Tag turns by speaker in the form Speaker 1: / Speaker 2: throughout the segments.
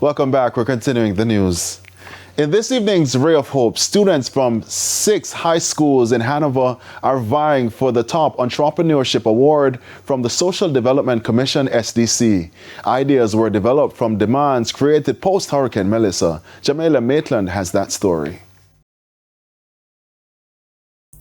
Speaker 1: Welcome back. We're continuing the news. In this evening's Ray of Hope, students from 6 high schools in Hanover are vying for the top Entrepreneurship Award from the Social Development Commission, SDC. Ideas were developed from demands created post-Hurricane Melissa. Jamaica Maitland has that story.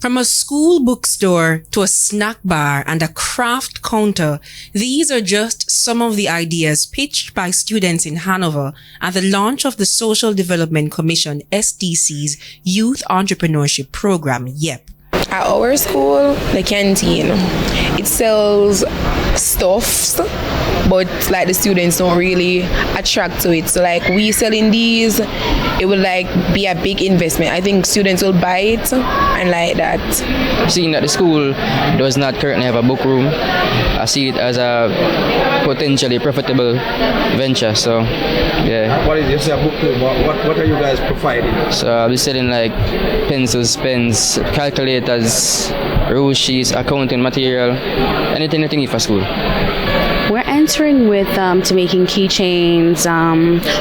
Speaker 2: From a school bookstore to a snack bar and a craft counter, these are just some of the ideas pitched by students in Hanover at the launch of the Social Development Commission SDC's Youth Entrepreneurship Program, YEP.
Speaker 3: At our school, the canteen, it sells stuffs, but like the students don't really attract to it. So like we selling these, it would like be a big investment. I think students will buy it and like that.
Speaker 4: Seeing that the school does not currently have a book room, I see it as a potentially profitable venture. So yeah.
Speaker 5: What is a book room? What are you guys providing?
Speaker 4: So I'll be selling like pencils, pens, calculators, rule sheets, accounting material, anything you need for school.
Speaker 6: We're entering with to making keychains.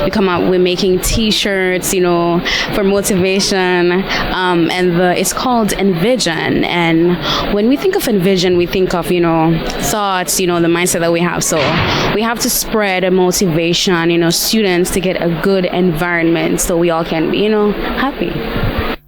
Speaker 6: We come out with making T-shirts, for motivation, and it's called Envision. And when we think of Envision, we think of thoughts, the mindset that we have. So we have to spread a motivation, students to get a good environment, so we all can be, happy.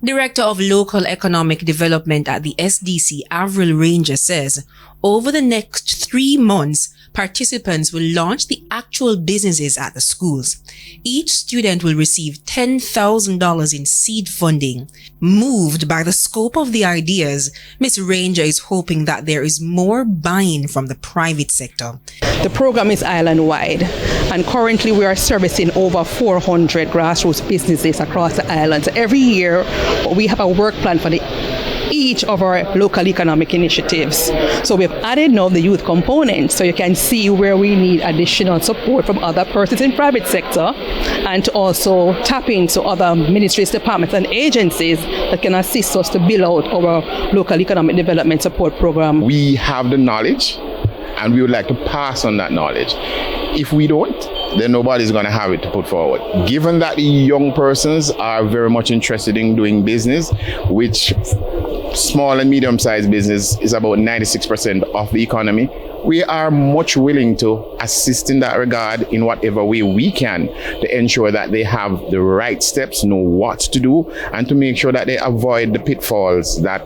Speaker 2: Director of Local Economic Development at the SDC, Avril Ranger, says over the next 3 months, participants will launch the actual businesses at the schools. Each student will receive $10,000 in seed funding. Moved by the scope of the ideas, Ms. Ranger is hoping that there is more buy-in from the private sector.
Speaker 7: The program is island-wide, and currently we are servicing over 400 grassroots businesses across the island. So every year, we have a work plan for each of our local economic initiatives. So we've added now the youth component, so you can see where we need additional support from other persons in private sector, and to also tap into other ministries, departments and agencies that can assist us to build out our local economic development support program.
Speaker 8: We have the knowledge and we would like to pass on that knowledge. If we don't, then nobody's going to have it to put forward. Given that young persons are very much interested in doing business, which small and medium-sized business is about 96% of the economy, we are much willing to assist in that regard in whatever way we can to ensure that they have the right steps, know what to do, and to make sure that they avoid the pitfalls that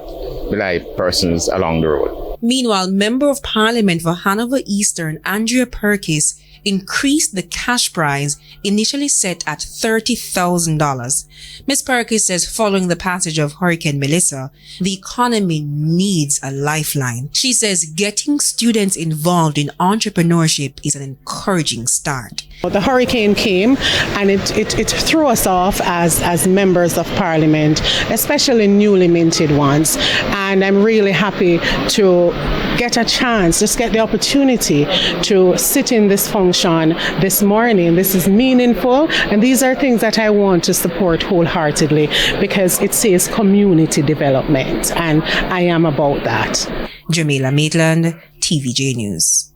Speaker 8: belie persons along the road.
Speaker 2: Meanwhile, Member of Parliament for Hanover Eastern, Andrea Perkis, increased the cash prize initially set at $30,000. Ms. Perkis says following the passage of Hurricane Melissa, the economy needs a lifeline. She says getting students involved in entrepreneurship is an encouraging start.
Speaker 9: The hurricane came and it threw us off as members of parliament, especially newly minted ones. And I'm really happy to get a chance, just get the opportunity to sit in this function this morning. This is meaningful, and these are things that I want to support wholeheartedly because it says community development, and I am about that.
Speaker 2: Jamaica Maitland, TVJ News.